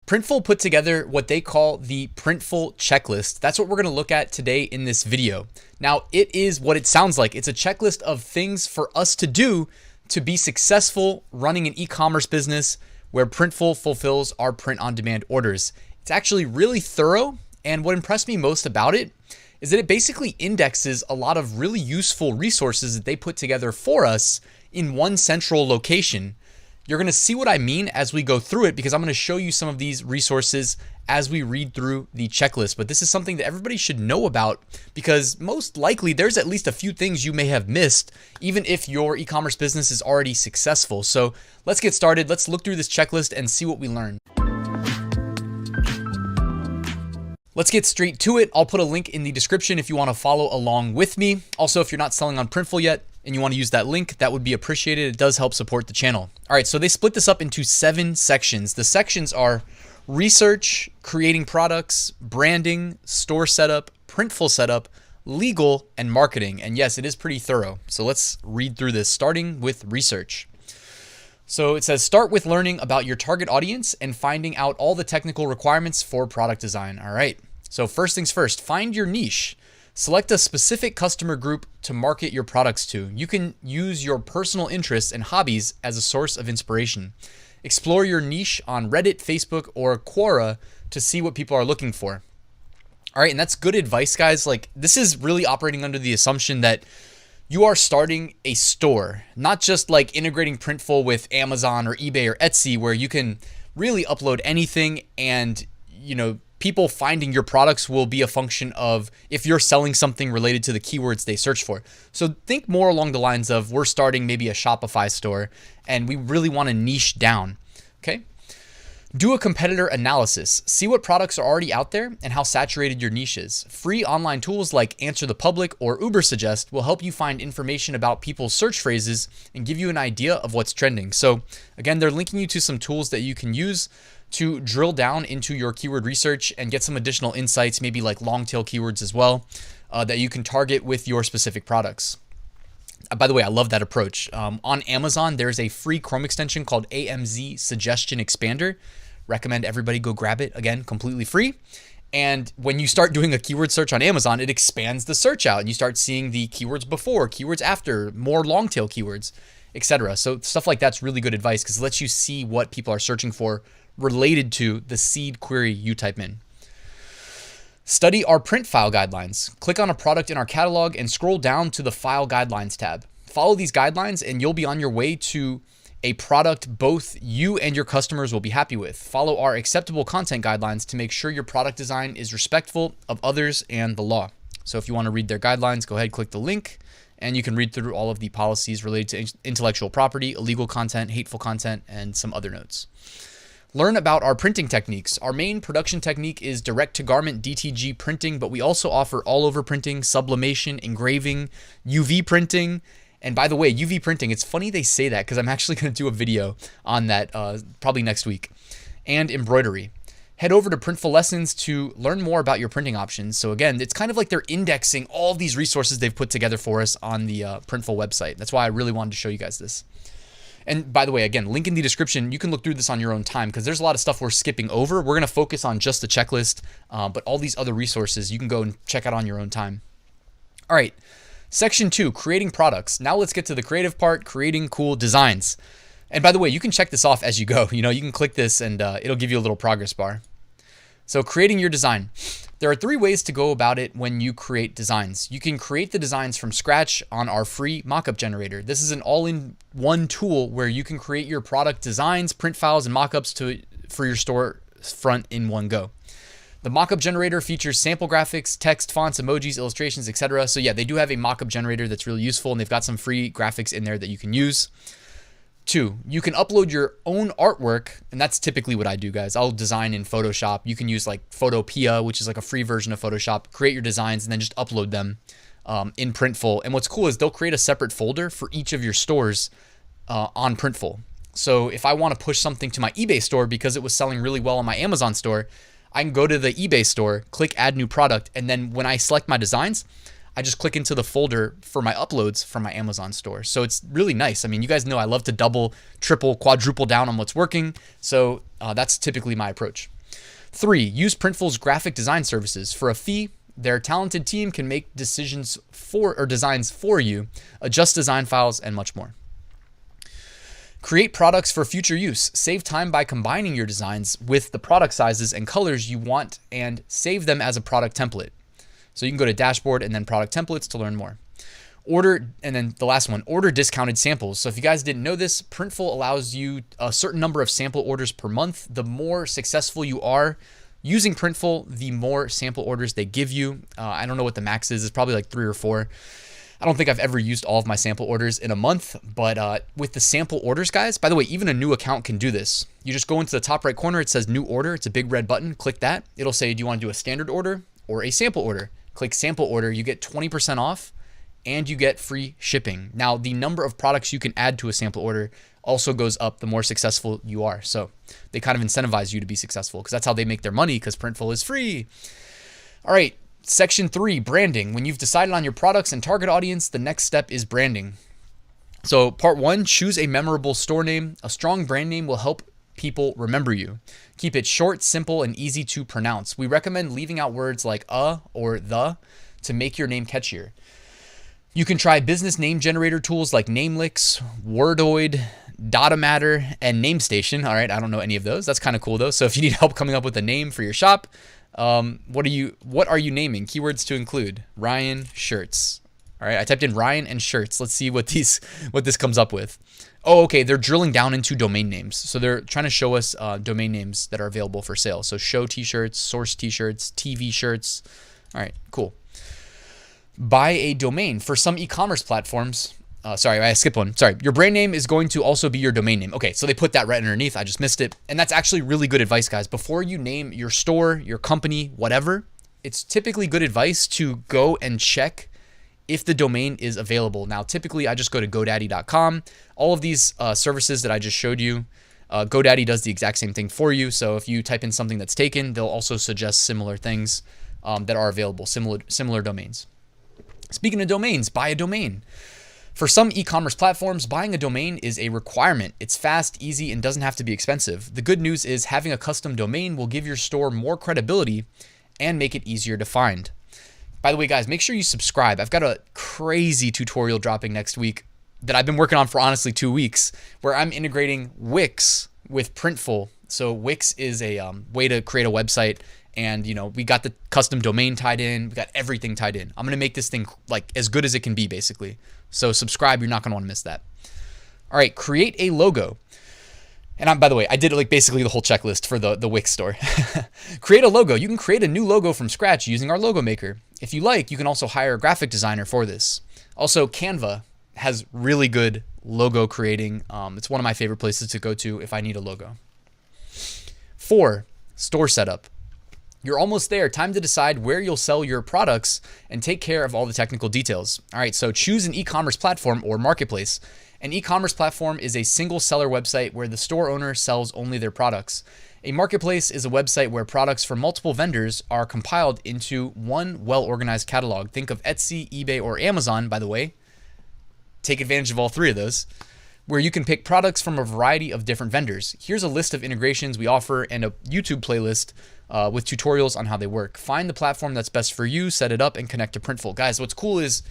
Printful put together what they call the Printful checklist. That's what we're going to look at today in this video. Now, it is what it sounds like. It's a checklist of things for us to do to be successful running an e-commerce business where Printful fulfills our print-on-demand orders. It's actually really thorough, and what impressed me most about it is that it basically indexes a lot of really useful resources that they put together for us in one central location. You're going to see what I mean as we go through it, because I'm going to show you some of these resources as we read through the checklist. But this is something that everybody should know about, because most likely there's at least a few things you may have missed, even if your e-commerce business is already successful. So let's get started. Let's look through this checklist and see what we learn. Let's get straight to it. I'll put a link in the description if you want to follow along with me. Also, if you're not selling on Printful yet and you want to use that link, that would be appreciated. It does help support the channel. All right, so they split this up into 7 sections. The sections are research, creating products, branding, store setup, Printful setup, legal, and marketing. And yes, it is pretty thorough. So let's read through this, starting with research. So it says, start with learning about your target audience and finding out all the technical requirements for product design. All right. So first things first, find your niche. Select a specific customer group to market your products to. You can use your personal interests and hobbies as a source of inspiration. Explore your niche on Reddit, Facebook, or Quora to see what people are looking for. All right, and that's good advice, guys. Like, this is really operating under the assumption that you are starting a store, not just like integrating Printful with Amazon or eBay or Etsy, where you can really upload anything, and people finding your products will be a function of if you're selling something related to the keywords they search for. So think more along the lines of, we're starting maybe a Shopify store and we really want to niche down. Okay. Do a competitor analysis. See what products are already out there and how saturated your niche is. Free online tools like Answer the Public or Ubersuggest will help you find information about people's search phrases and give you an idea of what's trending. So again, they're linking you to some tools that you can use to drill down into your keyword research and get some additional insights, maybe like long tail keywords as well, that you can target with your specific products. By the way, I love that approach. On Amazon, there's a free Chrome extension called AMZ Suggestion Expander. Recommend everybody go grab it. Again, completely free. And when you start doing a keyword search on Amazon, it expands the search out and you start seeing the keywords before, keywords after, more long tail keywords, etc. So stuff like that's really good advice, because it lets you see what people are searching for related to the seed query you type in. Study our print file guidelines. Click on a product in our catalog and scroll down to the file guidelines tab. Follow these guidelines and you'll be on your way to a product both you and your customers will be happy with. Follow our acceptable content guidelines to make sure your product design is respectful of others and the law. So if you want to read their guidelines, go ahead, click the link, and you can read through all of the policies related to intellectual property, illegal content, hateful content, and some other notes. Learn about our printing techniques. Our main production technique is direct-to-garment DTG printing, but we also offer all-over printing, sublimation, engraving, UV printing. And by the way, UV printing, it's funny they say that, because I'm actually going to do a video on that probably next week. And embroidery. Head over to Printful Lessons to learn more about your printing options. So again, it's kind of like they're indexing all these resources they've put together for us on the Printful website. That's why I really wanted to show you guys this. And by the way, again, link in the description. You can look through this on your own time, because there's a lot of stuff we're skipping over. We're going to focus on just the checklist, but all these other resources you can go and check out on your own time. All right, section 2, creating products. Now let's get to the creative part, creating cool designs. And by the way, you can check this off as you go. You can click this and it'll give you a little progress bar. So creating your design. There are 3 ways to go about it when you create designs. You can create the designs from scratch on our free mockup generator. This is an all-in-one tool where you can create your product designs, print files, and mockups for your store front in one go. The mockup generator features sample graphics, text, fonts, emojis, illustrations, etc. So yeah, they do have a mockup generator that's really useful, and they've got some free graphics in there that you can use. 2, you can upload your own artwork, and that's typically what I do, guys. I'll design in Photoshop. You can use like Photopea, which is like a free version of Photoshop, create your designs, and then just upload them in Printful. And what's cool is they'll create a separate folder for each of your stores on Printful. So if I want to push something to my eBay store because it was selling really well on my Amazon store, I can go to the eBay store, click add new product, and then when I select my designs, I just click into the folder for my uploads from my Amazon store. So it's really nice. I mean, you guys know I love to double, triple, quadruple down on what's working. So that's typically my approach. 3, use Printful's graphic design services. For a fee, their talented team can make designs for you, adjust design files, and much more. Create products for future use. Save time by combining your designs with the product sizes and colors you want and save them as a product template. So you can go to dashboard and then product templates to learn more. Order, and then the last one, order discounted samples. So if you guys didn't know this, Printful allows you a certain number of sample orders per month. The more successful you are using Printful, the more sample orders they give you. I don't know what the max is. It's probably like 3 or 4. I don't think I've ever used all of my sample orders in a month, but with the sample orders, guys, by the way, even a new account can do this. You just go into the top right corner. It says new order. It's a big red button. Click that. It'll say, do you want to do a standard order or a sample order? Click sample order. You get 20% off and you get free shipping. Now, the number of products you can add to a sample order also goes up the more successful you are. So they kind of incentivize you to be successful because that's how they make their money, because Printful is free. All right. Section 3, branding. When you've decided on your products and target audience, the next step is branding. So part 1, choose a memorable store name. A strong brand name will help people remember you. Keep it short, simple, and easy to pronounce. We recommend leaving out words like or the to make your name catchier. You can try business name generator tools like Namelix, Wordoid, Dotamatter, and NameStation. All right, I don't know any of those. That's kind of cool though. So if you need help coming up with a name for your shop, what are you naming? Keywords to include: Ryan shirts. All right, I typed in Ryan and shirts. Let's see what this comes up with. Oh, okay, they're drilling down into domain names. So they're trying to show us domain names that are available for sale. So show t-shirts, source t-shirts, TV shirts. All right, cool. Buy a domain. For some e-commerce platforms, sorry, I skipped one. Sorry, your brand name is going to also be your domain name. Okay, so they put that right underneath. I just missed it. And that's actually really good advice, guys. Before you name your store, your company, whatever, it's typically good advice to go and check if the domain is available. Now, typically, I just go to GoDaddy.com. All of these services that I just showed you, GoDaddy does the exact same thing for you. So if you type in something that's taken, they'll also suggest similar things that are available, similar domains. Speaking of domains, buy a domain. For some e-commerce platforms, buying a domain is a requirement. It's fast, easy, and doesn't have to be expensive. The good news is having a custom domain will give your store more credibility and make it easier to find. By the way, guys, make sure you subscribe. I've got a crazy tutorial dropping next week that I've been working on for honestly 2 weeks, where I'm integrating Wix with Printful. So Wix is a way to create a website. And, we got the custom domain tied in. We got everything tied in. I'm going to make this thing like as good as it can be, basically. So subscribe. You're not going to want to miss that. All right. Create a logo. And by the way, I did like basically the whole checklist for the Wix store. Create a logo. You can create a new logo from scratch using our logo maker. If you like, you can also hire a graphic designer for this. Also, Canva has really good logo creating. It's one of my favorite places to go to if I need a logo. 4, store setup. You're almost there. Time to decide where you'll sell your products and take care of all the technical details. All right, so choose an e-commerce platform or marketplace. An e-commerce platform is a single seller website where the store owner sells only their products. A marketplace is a website where products from multiple vendors are compiled into one well-organized catalog. Think of Etsy, eBay, or Amazon, by the way. Take advantage of all 3 of those, where you can pick products from a variety of different vendors. Here's a list of integrations we offer and a YouTube playlist with tutorials on how they work. Find the platform that's best for you, set it up, and connect to Printful. Guys, what's cool is,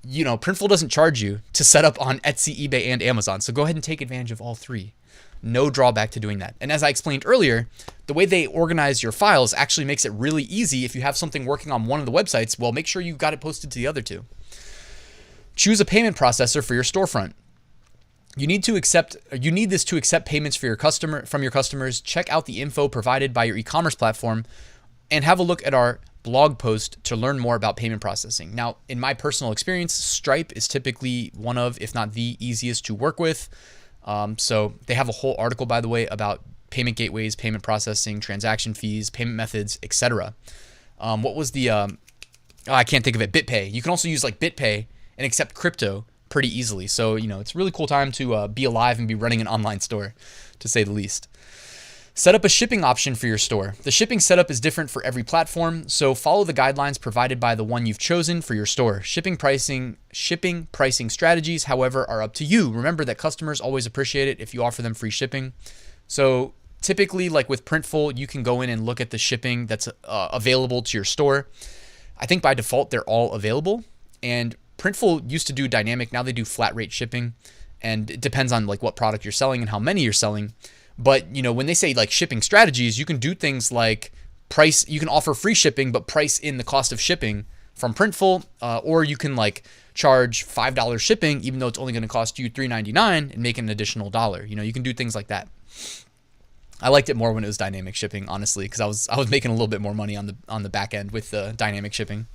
Printful doesn't charge you to set up on Etsy, eBay, and Amazon. So go ahead and take advantage of all 3. No drawback to doing that. And as I explained earlier, the way they organize your files actually makes it really easy. If you have something working on one of the websites, well, make sure you've got it posted to the other 2. Choose a payment processor for your storefront. You need this to accept payments from your customers. Check out the info provided by your e-commerce platform and have a look at our blog post to learn more about payment processing. Now, in my personal experience, Stripe is typically one of, if not the easiest to work with. So they have a whole article, by the way, about payment gateways, payment processing, transaction fees, payment methods, etc. What was the, I can't think of it, BitPay. You can also use like BitPay and accept crypto pretty easily. So, it's a really cool time to be alive and be running an online store, to say the least. Set up a shipping option for your store. The shipping setup is different for every platform, so follow the guidelines provided by the one you've chosen for your store. Shipping pricing strategies, however, are up to you. Remember that customers always appreciate it if you offer them free shipping. So typically, like with Printful, you can go in and look at the shipping that's available to your store. I think by default, they're all available. And Printful used to do dynamic. Now they do flat rate shipping. And it depends on like what product you're selling and how many you're selling. But, you know, when they say like shipping strategies, you can do things like price. You can offer free shipping, but price in the cost of shipping from Printful. Or you can like charge $5 shipping, even though it's only going to cost you $3.99 and make an additional $1. You know, you can do things like that. I liked it more when it was dynamic shipping, honestly, because I was making a little bit more money on the back end with the dynamic shipping.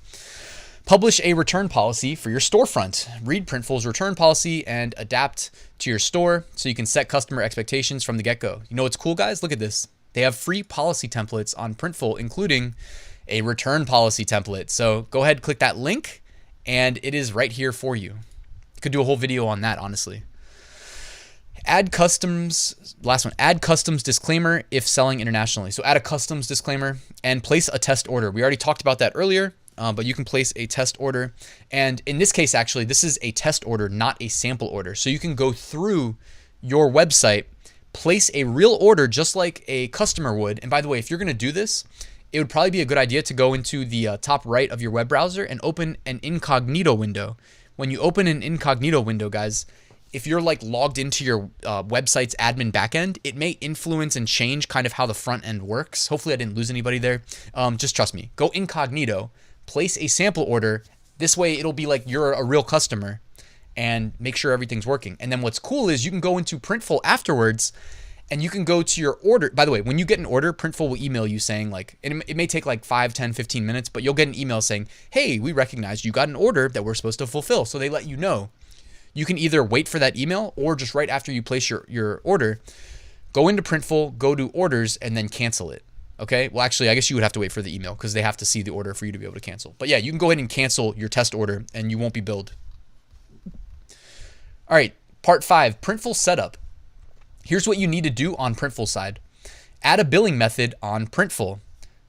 Publish a return policy for your storefront. Read Printful's return policy and adapt to your store so you can set customer expectations from the get-go. You know what's cool, guys? Look at this. They have free policy templates on Printful, including a return policy template. So go ahead, click that link, and it is right here for you. Could do a whole video on that, honestly. Add customs, last one, add customs disclaimer if selling internationally. So add a customs disclaimer and place a test order. We already talked about that earlier, but you can place a test order. And in this case, actually, this is a test order, not a sample order. So you can go through your website, place a real order just like a customer would. And by the way, if you're going to do this, it would probably be a good idea to go into the top right of your web browser and open an incognito window. When you open an incognito window, guys, if you're like logged into your website's admin backend, it may influence and change kind of how the front end works. Hopefully I didn't lose anybody there. Just trust me. Go incognito, place a sample order. This way it'll be like you're a real customer and make sure everything's working. And then what's cool is you can go into Printful afterwards and you can go to your order. By the way, when you get an order, Printful will email you saying like, and it may take like 5, 10, 15 minutes, but you'll get an email saying, hey, we recognize you got an order that we're supposed to fulfill. So they let you know. You can either wait for that email or just right after you place your order, go into Printful, go to orders, and then cancel it. Okay. Well, actually, I guess you would have to wait for the email because they have to see the order for you to be able to cancel. But yeah, you can go ahead and cancel your test order and you won't be billed. All right. Part 5, Printful Setup. Here's what you need to do on Printful side. Add a billing method on Printful.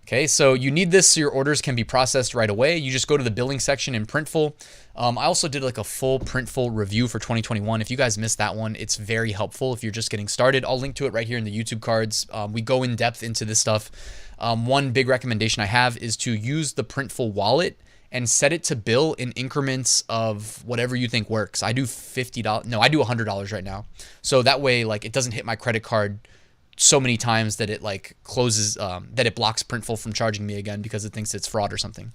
Okay, so you need this so your orders can be processed right away. You just go to the billing section in Printful. I also did like a full Printful review for 2021. If you guys missed that one, it's very helpful if you're just getting started. I'll link to it right here in the YouTube cards. We go in depth into this stuff. One big recommendation I have is to use the Printful wallet and set it to bill in increments of whatever you think works. I do $50. No, I do $100 right now. So that way, like, it doesn't hit my credit card so many times that it like closes, that it blocks Printful from charging me again because it thinks it's fraud or something.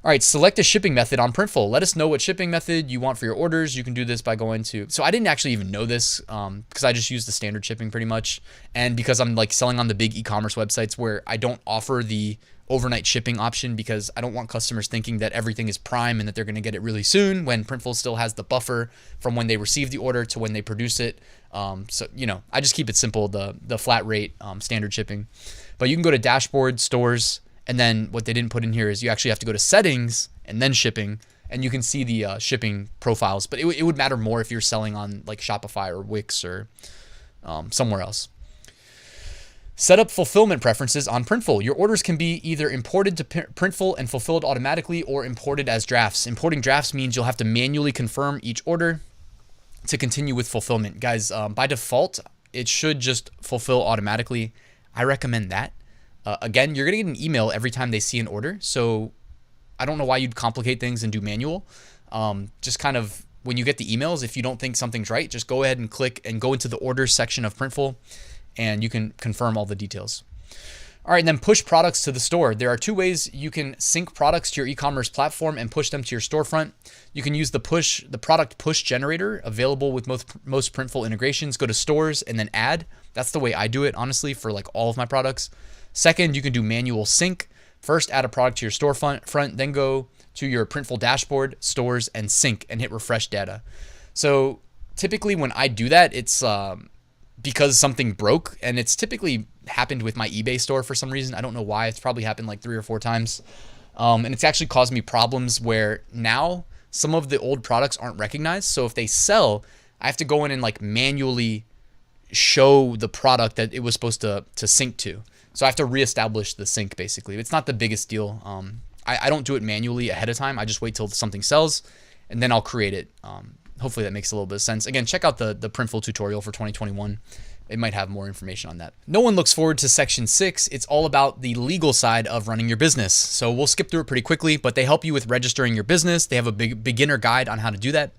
All right, select a shipping method on Printful. Let us know what shipping method you want for your orders. You can do this by going to, so I didn't actually even know this because I just use the standard shipping pretty much. And because I'm like selling on the big e-commerce websites where I don't offer the overnight shipping option because I don't want customers thinking that everything is prime and that they're going to get it really soon when Printful still has the buffer from when they receive the order to when they produce it. So, you know, I just keep it simple, the flat rate standard shipping. But you can go to dashboard, stores, and then what they didn't put in here is you actually have to go to settings and then shipping, and you can see the shipping profiles. But it would matter more if you're selling on like Shopify or Wix or somewhere else. Set up fulfillment preferences on Printful. Your orders can be either imported to Printful and fulfilled automatically or imported as drafts. Importing drafts means you'll have to manually confirm each order to continue with fulfillment. Guys, by default, it should just fulfill automatically. I recommend that. Again, you're going to get an email every time they see an order. So I don't know why you'd complicate things and do manual. Just kind of when you get the emails, if you don't think something's right, just go ahead and click and go into the orders section of Printful and you can confirm all the details. All right, and then push products to the store. There are 2 ways you can sync products to your e-commerce platform and push them to your storefront. You can use the product push generator available with most Printful integrations. Go to stores and then add. That's the way I do it, honestly, for like all of my products. Second, you can do manual sync. First, add a product to your storefront, then go to your Printful dashboard, stores, and sync and hit refresh data. So typically when I do that, it's because something broke, and it's typically happened with my eBay store for some reason. I don't know why. It's probably happened like 3 or 4 times. And it's actually caused me problems where now some of the old products aren't recognized. So if they sell, I have to go in and like manually show the product that it was supposed to sync to. So I have to reestablish the sync basically. It's not the biggest deal. I don't do it manually ahead of time. I just wait till something sells and then I'll create it. Hopefully that makes a little bit of sense. Again, check out the Printful tutorial for 2021 It might have more information on that. No one looks forward to section 6. It's all about the legal side of running your business. So we'll skip through it pretty quickly, but they help you with registering your business. They have a big beginner guide on how to do that.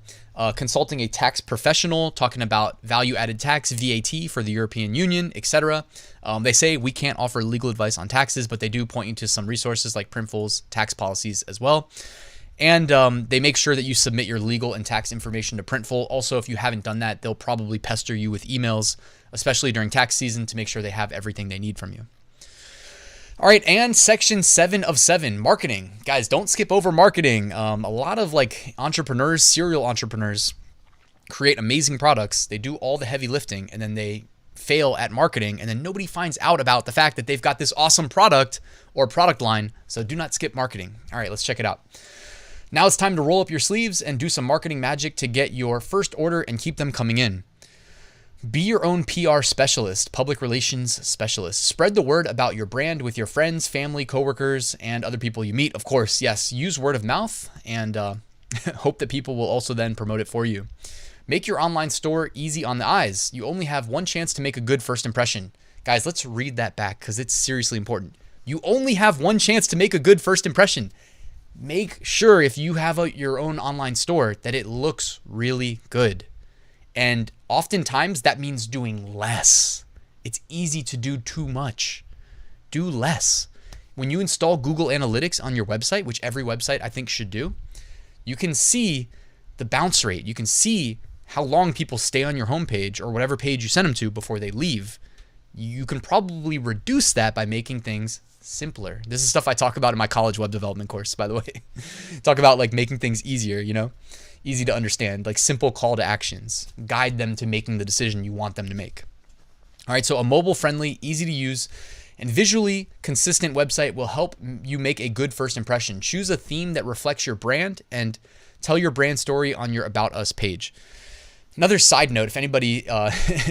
Consulting a tax professional, talking about value-added tax, VAT for the European Union, etc. They say we can't offer legal advice on taxes, but they do point you to some resources like Printful's tax policies as well. And they make sure that you submit your legal and tax information to Printful. Also, if you haven't done that, they'll probably pester you with emails, especially during tax season, to make sure they have everything they need from you. All right, and section 7 of 7, marketing. Guys, don't skip over marketing. A lot of like entrepreneurs, serial entrepreneurs, create amazing products. They do all the heavy lifting, and then they fail at marketing, and then nobody finds out about the fact that they've got this awesome product or product line. So do not skip marketing. All right, let's check it out. Now it's time to roll up your sleeves and do some marketing magic to get your first order and keep them coming in. Be your own PR specialist, public relations specialist. Spread the word about your brand with your friends, family, coworkers, and other people you meet. Of course, yes, use word of mouth and hope that people will also then promote it for you. Make your online store easy on the eyes. You only have one chance to make a good first impression. Guys, let's read that back because it's seriously important. You only have one chance to make a good first impression. Make sure if you have your own online store that it looks really good. And oftentimes that means doing less. It's easy to do too much. Do less. When you install Google Analytics on your website, which every website I think should do, you can see the bounce rate. You can see how long people stay on your homepage or whatever page you send them to before they leave. You can probably reduce that by making things simpler. This is stuff I talk about in my college web development course, by the way. Talk about like making things easier, easy to understand, like simple call to actions, guide them to making the decision you want them to make. All right, so a mobile friendly, easy to use, and visually consistent website will help you make a good first impression. Choose a theme that reflects your brand and tell your brand story on your About Us page. Another side note, if anybody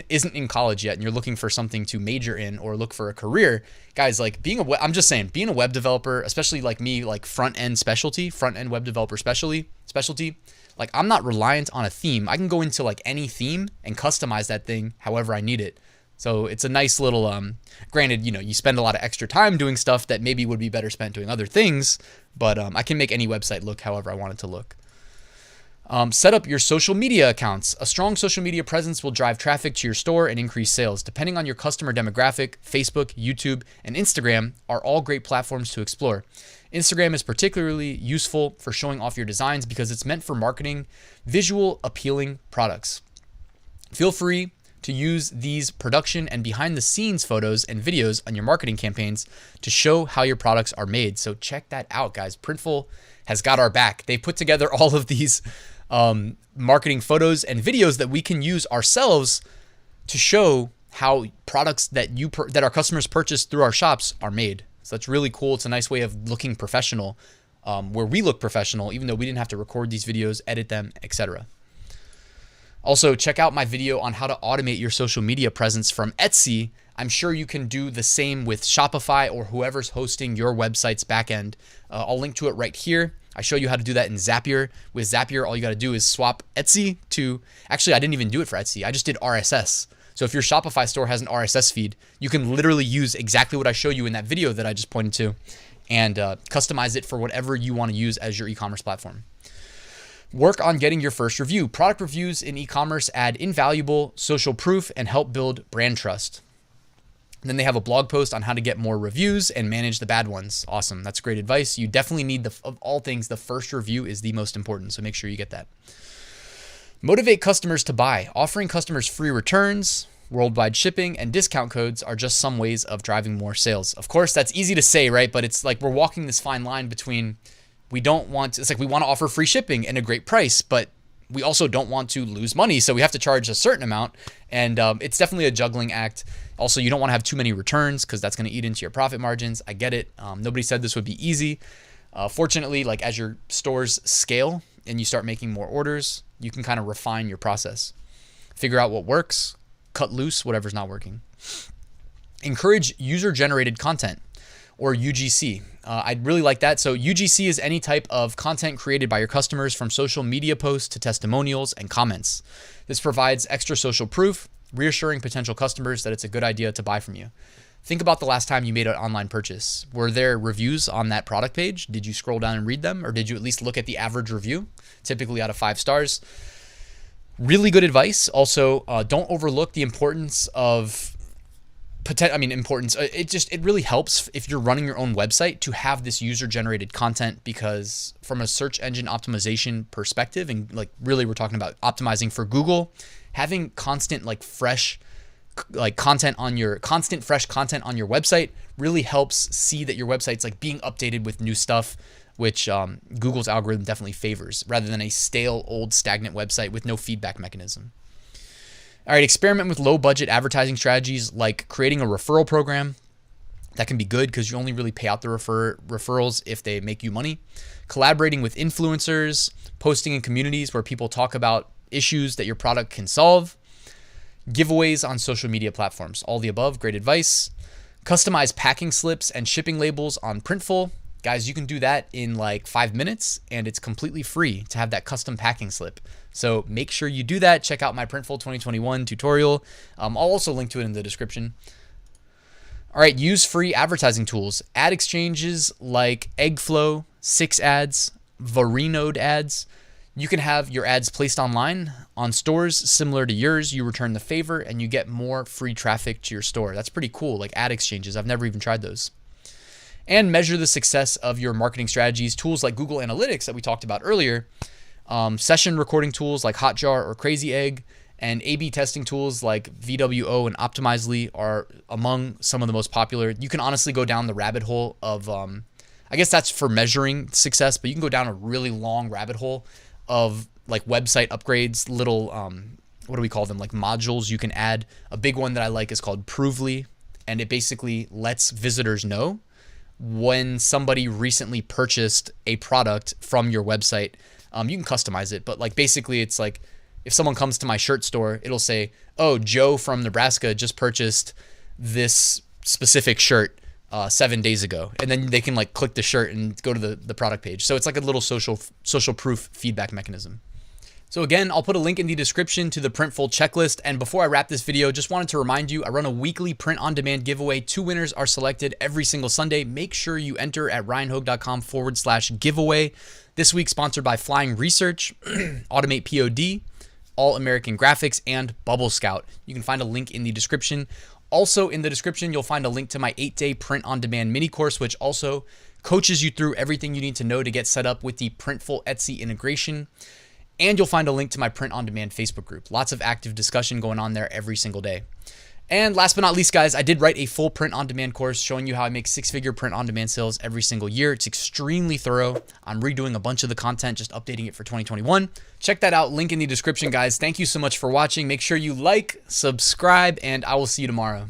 isn't in college yet and you're looking for something to major in or look for a career, guys, like being a web developer, especially like me, like front end web developer specialty, like I'm not reliant on a theme. I can go into like any theme and customize that thing however I need it. So it's a nice little, granted, you spend a lot of extra time doing stuff that maybe would be better spent doing other things, but I can make any website look however I want it to look. Set up your social media accounts. A strong social media presence will drive traffic to your store and increase sales. Depending on your customer demographic, Facebook, YouTube, and Instagram are all great platforms to explore. Instagram is particularly useful for showing off your designs because it's meant for marketing visual, appealing products. Feel free to use these production and behind the scenes photos and videos on your marketing campaigns to show how your products are made. So check that out, guys. Printful has got our back. They put together all of these marketing photos and videos that we can use ourselves to show how products that our customers purchase through our shops are made. So that's really cool. It's a nice way of looking professional, where we look professional, even though we didn't have to record these videos, edit them, etc. Also, check out my video on how to automate your social media presence from Etsy. I'm sure you can do the same with Shopify or whoever's hosting your website's backend. I'll link to it right here. I show you how to do that in Zapier. With Zapier, all you got to do is swap Etsy to, actually, I didn't even do it for Etsy. I just did RSS. So if your Shopify store has an RSS feed, you can literally use exactly what I show you in that video that I just pointed to and customize it for whatever you want to use as your e-commerce platform. Work on getting your first review. Product reviews in e-commerce add invaluable social proof and help build brand trust. And then they have a blog post on how to get more reviews and manage the bad ones. Awesome. That's great advice. You definitely need, of all things, the first review is the most important. So make sure you get that. Motivate customers to buy. Offering customers free returns, worldwide shipping, and discount codes are just some ways of driving more sales. Of course, that's easy to say, right? But it's like we're walking this fine line between we want to offer free shipping and a great price, but we also don't want to lose money. So we have to charge a certain amount. And it's definitely a juggling act. Also, you don't want to have too many returns because that's going to eat into your profit margins. I get it. Nobody said this would be easy. Fortunately, like as your stores scale and you start making more orders, you can kind of refine your process. Figure out what works, cut loose whatever's not working. Encourage user-generated content, or UGC. I'd really like that. So UGC is any type of content created by your customers, from social media posts to testimonials and comments. This provides extra social proof, reassuring potential customers that it's a good idea to buy from you. Think about the last time you made an online purchase. Were there reviews on that product page? Did you scroll down and read them? Or did you at least look at the average review, typically out of 5 stars? Really good advice. Also, don't overlook the importance of it really helps if you're running your own website to have this user-generated content, because from a search engine optimization perspective, and like really we're talking about optimizing for Google, having constant fresh content on your website really helps see that your website's being updated with new stuff, which Google's algorithm definitely favors, rather than a stale, old, stagnant website with no feedback mechanism. All right, experiment with low budget advertising strategies like creating a referral program. That can be good because you only really pay out the referrals if they make you money. Collaborating with influencers, posting in communities where people talk about issues that your product can solve. Giveaways on social media platforms. All the above, great advice. Customize packing slips and shipping labels on Printful. Guys, you can do that in 5 minutes, and it's completely free to have that custom packing slip. So make sure you do that. Check out my Printful 2021 tutorial. I'll also link to it in the description. All right, use free advertising tools. Ad exchanges like Eggflow, 6ads, Varinode ads. You can have your ads placed online on stores similar to yours. You return the favor and you get more free traffic to your store. That's pretty cool, like ad exchanges. I've never even tried those. And measure the success of your marketing strategies. Tools like Google Analytics that we talked about earlier, session recording tools like Hotjar or Crazy Egg, and A/B testing tools like VWO and Optimizely are among some of the most popular. You can honestly go down the rabbit hole of, I guess that's for measuring success, but you can go down a really long rabbit hole of website upgrades, little, what do we call them? Modules you can add. A big one that I like is called Provely, and it basically lets visitors know when somebody recently purchased a product from your website. You can customize it, but basically it's if someone comes to my shirt store, it'll say, oh, Joe from Nebraska just purchased this specific shirt 7 days ago. And then they can click the shirt and go to the product page. So it's like a little social proof feedback mechanism. So again, I'll put a link in the description to the Printful checklist. And before I wrap this video, just wanted to remind you, I run a weekly print-on-demand giveaway. 2 winners are selected every single Sunday. Make sure you enter at ryanhogue.com/giveaway. This week sponsored by Flying Research, AutomatePOD, All American Graphics, and Bubble Scout. You can find a link in the description. Also in the description, you'll find a link to my 8-day print-on-demand mini course, which also coaches you through everything you need to know to get set up with the Printful Etsy integration. And you'll find a link to my print-on-demand Facebook group. Lots of active discussion going on there every single day. And last but not least, guys, I did write a full print-on-demand course showing you how I make 6-figure print-on-demand sales every single year. It's extremely thorough. I'm redoing a bunch of the content, just updating it for 2021. Check that out. Link in the description, guys. Thank you so much for watching. Make sure you like, subscribe, and I will see you tomorrow.